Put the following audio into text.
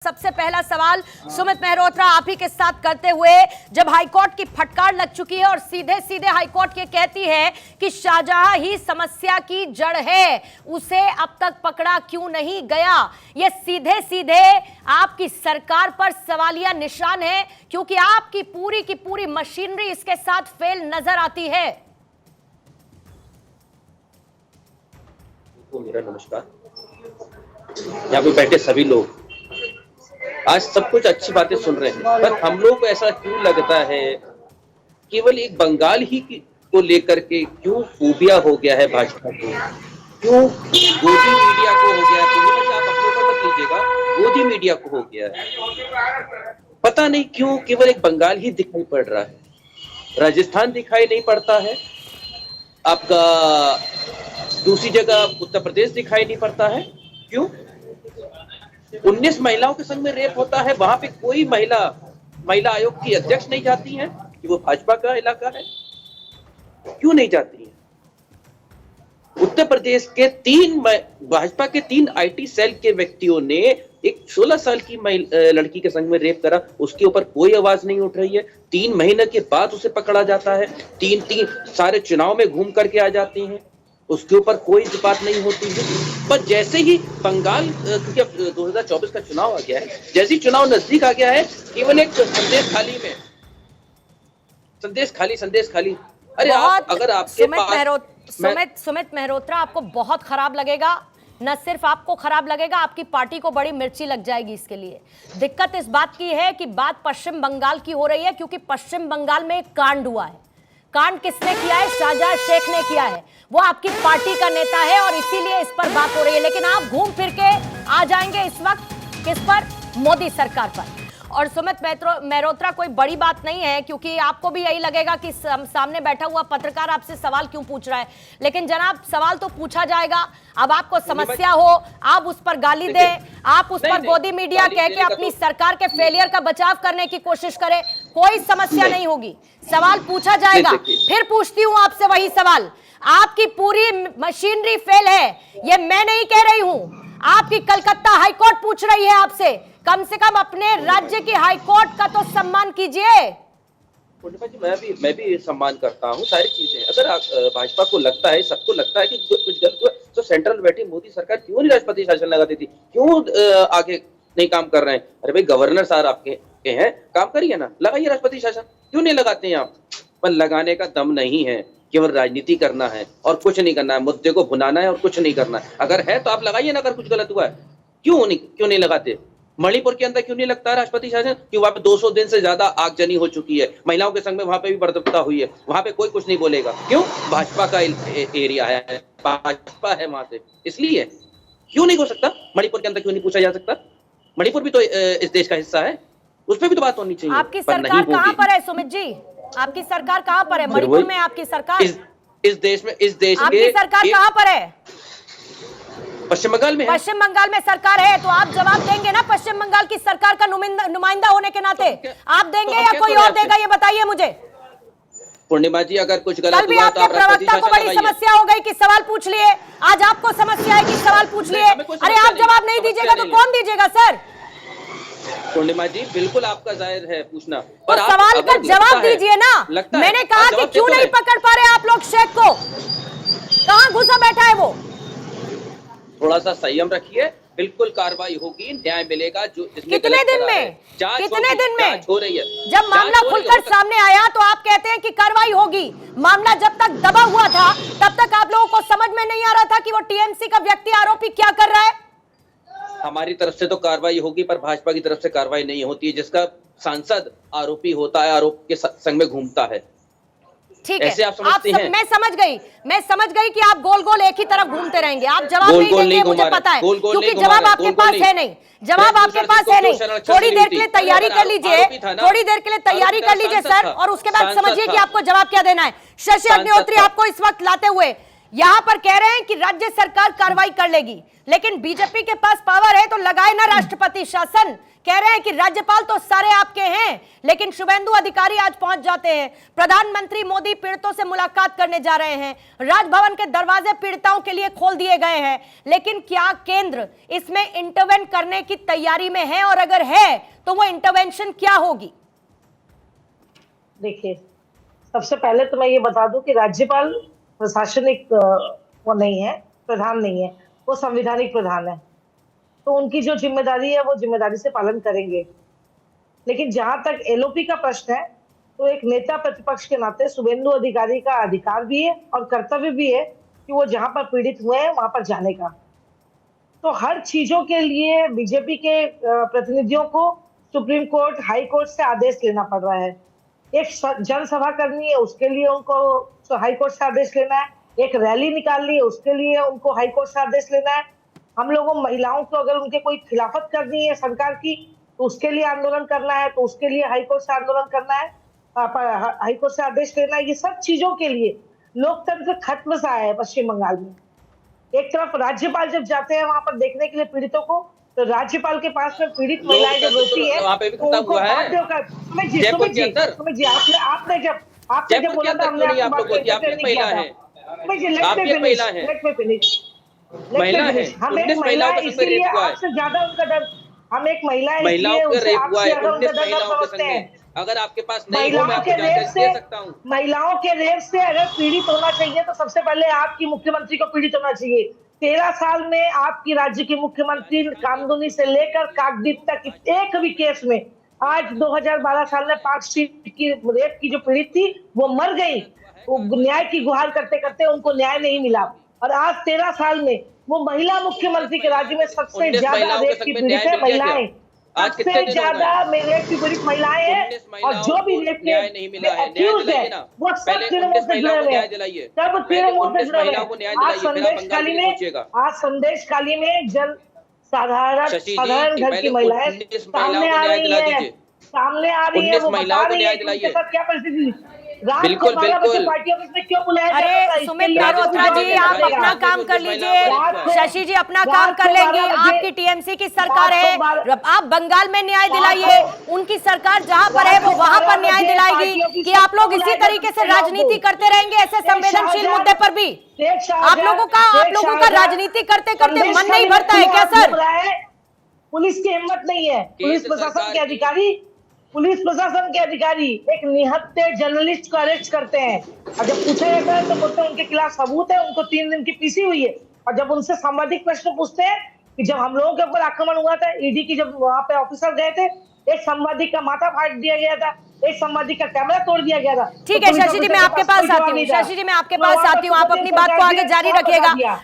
सबसे पहला सवाल सुमित मेहरोत्रा आप ही के साथ करते हुए, जब हाईकोर्ट की फटकार लग चुकी है और सीधे सीधे हाईकोर्ट ये कहती है कि शाहजहां ही समस्या की जड़ है, उसे अब तक पकड़ा क्यों नहीं गया, ये सीधे सीधे आपकी सरकार पर सवालिया निशान है, क्योंकि आपकी पूरी की पूरी मशीनरी इसके साथ फेल नजर आती है। मेरा नमस्कार। यहाँ पे बैठे सभी लोग आज सब कुछ अच्छी बातें सुन रहे हैं, पर हम लोग को ऐसा क्यों लगता है केवल एक बंगाल ही को लेकर के क्यों फोबिया हो गया है भाजपा को, क्यों गोदी मीडिया को हो गया है, आप अपने ऊपर मत लीजिएगा, गोदी मीडिया को हो गया है। पता नहीं क्यों केवल एक बंगाल ही दिखाई पड़ रहा है, राजस्थान दिखाई नहीं पड़ता है, आपका दूसरी जगह उत्तर प्रदेश दिखाई नहीं पड़ता है। क्यों? 19 महिलाओं के संग में रेप होता है, वहां पे कोई महिला आयोग की अध्यक्ष नहीं जाती है कि वो भाजपा का इलाका है, क्यों नहीं जाती है? उत्तर प्रदेश के भाजपा के 3 आईटी सेल के व्यक्तियों ने एक 16 साल की लड़की के संग में रेप करा, उसके ऊपर कोई आवाज नहीं उठ रही है। 3 महीने के बाद उसे पकड़ा जाता है, 3 सारे चुनाव में घूम करके आ जाती हैं, उसके ऊपर कोई बात नहीं होती है। पर जैसे ही बंगाल, क्योंकि अब 2024 का चुनाव आ गया है, जैसे ही चुनाव नजदीक आ गया है, केवल एक संदेश खाली। अरे अगर आपके सुमित मेहरोत्रा, आपको बहुत खराब लगेगा, न सिर्फ आपको खराब लगेगा, आपकी पार्टी को बड़ी मिर्ची लग जाएगी। इसके लिए दिक्कत इस बात की है कि बात पश्चिम बंगाल की हो रही है, क्योंकि पश्चिम बंगाल में एक कांड हुआ है। कांड किसने किया है? शाहजहां शेख ने किया है, वो आपकी पार्टी का नेता है और इसीलिए इस पर बात हो रही है। लेकिन आप घूम फिर के आ जाएंगे इस वक्त किस पर? मोदी सरकार पर। और सुमित मेहरोत्रा, कोई बड़ी बात नहीं है, क्योंकि आपको भी यही लगेगा कि सामने बैठा हुआ पत्रकार आपसे सवाल क्यों पूछ रहा है, लेकिन जनाब सवाल तो पूछा जाएगा। अब आपको समस्या हो, आप उस पर गाली दें, आप उस पर गोदी मीडिया कह के अपनी सरकार के फेलियर का बचाव करने की कोशिश करें, कोई समस्या नहीं होगी। सवाल पूछा जाएगा, फिर पूछती हूं आपसे वही सवाल। आपकी पूरी मशीनरी फेल है, ये मैं नहीं कह रही हूं, आपकी कलकत्ता हाईकोर्ट पूछ रही है आपसे। कम से कम अपने राज्य की हाईकोर्ट का तो सम्मान कीजिए। मैं भी सम्मान करता हूँ सारी चीजें। अगर भाजपा को लगता है, सबको लगता है कि कुछ गलत हुआ, तो सेंट्रल बैठी मोदी सरकार क्यों नहीं राष्ट्रपति शासन लगा देती, क्यों आगे नहीं काम कर रहे हैं? अरे भाई, गवर्नर साहब आपके हैं, काम करिए ना, लगाइए राष्ट्रपति शासन, क्यों नहीं लगाते हैं आप? पर लगाने का दम नहीं है, केवल राजनीति करना है और कुछ नहीं करना है, मुद्दे को भुनाना है और कुछ नहीं करना है। अगर है तो आप लगाइए ना, अगर कुछ गलत हुआ है क्यों नहीं लगाते? मणिपुर के अंदर क्यों नहीं लगता राष्ट्रपति शासन? कि वहां पे 200 दिन से ज्यादा आगजनी हो चुकी है, महिलाओं के संग में वहां पे भी बर्बरता हुई है, वहां पे कोई कुछ नहीं बोलेगा। क्यों? भाजपा का एरिया है, भाजपा है वहां से, इसलिए क्यों नहीं हो सकता? मणिपुर के अंदर क्यों नहीं पूछा जा सकता? मणिपुर भी तो इस देश का हिस्सा है, उस पर भी तो बात होनी चाहिए। आपकी सरकार कहां पर है सुमित जी? आपकी सरकार कहां पर है? मणिपुर में आपकी सरकार? इस देश आपकी सरकार कहां पर है? पश्चिम बंगाल में। पश्चिम बंगाल में सरकार है, तो आप जवाब देंगे ना पश्चिम बंगाल की सरकार का नुमाइंदा होने के नाते? आप देंगे या कोई और देगा, ये बताइए मुझे। पूर्णिमा जी, अगर कुछ गलत कल भी आपके प्रवक्ता को बड़ी समस्या हो गई कि सवाल पूछ लिए, आज आपको समस्या है कि सवाल पूछ लिए। अरे आप जवाब नहीं दीजिएगा तो कौन दीजिएगा सर? पूर्णिमा जी, बिल्कुल आपका जायज है पूछना, पर सवाल का जवाब दीजिए ना। मैंने कहा कि क्यों नहीं पकड़ पा रहे आप लोग शेख को? कहां घुसा बैठा है वो? थोड़ा सा संयम रखिए, बिल्कुल कार्रवाई होगी, न्याय मिलेगा। जो कितने दिन में हो रही है? जब मामला खुलकर सामने आया तो आप कहते हैं कि कार्रवाई होगी। मामला जब तक दबा हुआ था तब तक आप लोगों को समझ में नहीं आ रहा था कि वो टीएमसी का व्यक्ति आरोपी क्या कर रहा है। हमारी तरफ से तो कार्रवाई होगी, पर भाजपा की तरफ से कार्रवाई नहीं होती है। जिसका सांसद आरोपी होता है, आरोप के संग में घूमता है। ठीक है, मैं समझ गई कि आप गोल गोल एक ही तरफ घूमते रहेंगे। आप जवाब नहीं देंगे, मुझे पता है, क्योंकि जवाब आपके पास है नहीं। जवाब आपके पास है नहीं। थोड़ी देर के लिए तैयारी कर लीजिए, थोड़ी देर के लिए तैयारी कर लीजिए सर, और उसके बाद समझिए कि आपको जवाब क्या देना है। शशि अग्निहोत्री आपको इस वक्त लाते हुए यहां पर कह रहे हैं कि राज्य सरकार कार्रवाई कर लेगी, लेकिन बीजेपी के पास पावर है तो लगाए ना राष्ट्रपति शासन। कह रहे हैं कि राज्यपाल तो सारे आपके हैं, लेकिन शुभेंदु अधिकारी आज पहुंच जाते हैं। प्रधानमंत्री मोदी पीड़ितों से मुलाकात करने जा रहे हैं, राजभवन के दरवाजे पीड़िताओं के लिए खोल दिए गए हैं, लेकिन क्या केंद्र इसमें इंटरवेंट करने की तैयारी में है, और अगर है तो वो इंटरवेंशन क्या होगी? देखिए, सबसे पहले तो मैं ये बता दूं कि राज्यपाल प्रशासनिक वो नहीं है, प्रधान नहीं है, वो संवैधानिक प्रधान है। तो उनकी जो जिम्मेदारी है वो जिम्मेदारी से पालन करेंगे। लेकिन जहां तक एलओपी का प्रश्न है, तो एक नेता प्रतिपक्ष के नाते शुभेंदु अधिकारी का अधिकार भी है और कर्तव्य भी है कि वो जहां पर पीड़ित हुए हैं वहां पर जाने का। तो हर चीजों के लिए बीजेपी के प्रतिनिधियों को सुप्रीम कोर्ट, हाई कोर्ट से आदेश लेना पड़ रहा है। एक जनसभा करनी है, उसके लिए उनको हाई कोर्ट से आदेश लेना है। एक रैली निकालनी है, उसके लिए उनको हाई कोर्ट से आदेश लेना है। हम लोगों महिलाओं को अगर उनके कोई खिलाफत करनी है सरकार की, तो उसके लिए आंदोलन करना है, तो उसके लिए हाई कोर्ट से आंदोलन करना है, हाई कोर्ट से आदेश लेना है। ये सब चीजों के लिए लोकतंत्र खत्म सा है पश्चिम बंगाल में। एक तरफ राज्यपाल जब जाते हैं वहां पर देखने के लिए पीड़ितों को, तो राज्यपाल के पास में पीड़ित महिलाएं जब रोती है तो उनको बात देकर आपने जब बोला था हमने महिला है, हम एक महिला है इसलिए आपसे ज्यादा उनका डर, हम एक महिला है इसलिए उनसे आपसे ज्यादा उनका डर समझते हैं। अगर आपके पास नहीं हो, मैं आपको जानकारी दे सकता हूं। महिलाओं के रेप से अगर पीड़ित होना चाहिए तो सबसे पहले आपकी मुख्यमंत्री को पीड़ित होना चाहिए। 13 साल में आपकी राज्य की मुख्यमंत्री कामदुनी से लेकर काकद्वीप तक एक भी केस में, आज 2012 साल में पार्क स्ट्रीट की रेप की जो पीड़ित थी वो मर गई, वो न्याय की गुहार करते करते उनको न्याय नहीं मिला। और आज 13 साल में वो महिला मुख्यमंत्री के राज्य में सबसे ज्यादा रेप की पीड़ित है महिलाएं, सबसे ज्यादा रेप की पीड़ित महिलाएं हैं। और जो भी रेप के एक्यूज है वो सब तृणमूल से जुड़े हुए हैं, सब तृणमूल से जुड़े हुए हैं। आज संदेशखाली में जन साधारण घर की महिलाएं सामने आ रही है, वो बता रही है कि उनके साथ क्या परिस्थिति। बिल्कुल बिल्कुल। क्यों बुलाया? अरे सुमित मल्होत्रा जी, आप अपना काम कर लीजिए, शशि जी अपना काम कर लेंगे। आपकी टीएमसी की सरकार है, आप बंगाल में न्याय दिलाइए, उनकी सरकार जहां पर है वो वहां पर न्याय दिलाएगी। कि आप लोग इसी तरीके से राजनीति करते रहेंगे ऐसे संवेदनशील मुद्दे पर भी? आप लोगों का राजनीति करते करते मन नहीं भरता है क्या सर? पुलिस की हिम्मत नहीं है, पुलिस प्रशासन के अधिकारी एक निहत्थे जर्नलिस्ट को अरेस्ट करते हैं, और जब पूछा जाता है तो बोलते हैं उनके खिलाफ सबूत है, उनको 3 दिन की पीसी हुई है। और जब उनसे सांबादिक प्रश्न पूछते हैं कि जब हम लोगों के ऊपर आक्रमण हुआ था, ईडी की जब वहां पे ऑफिसर गए थे, एक संवादिक का माथा फाड़ दिया गया था, एक संवादिक का कैमरा तोड़ दिया गया था। ठीक है शशि जी, मैं आपके पास आती हूँ, शशि जी मैं आपके पास आती हूँ, आप अपनी बात को आगे जारी रखिएगा।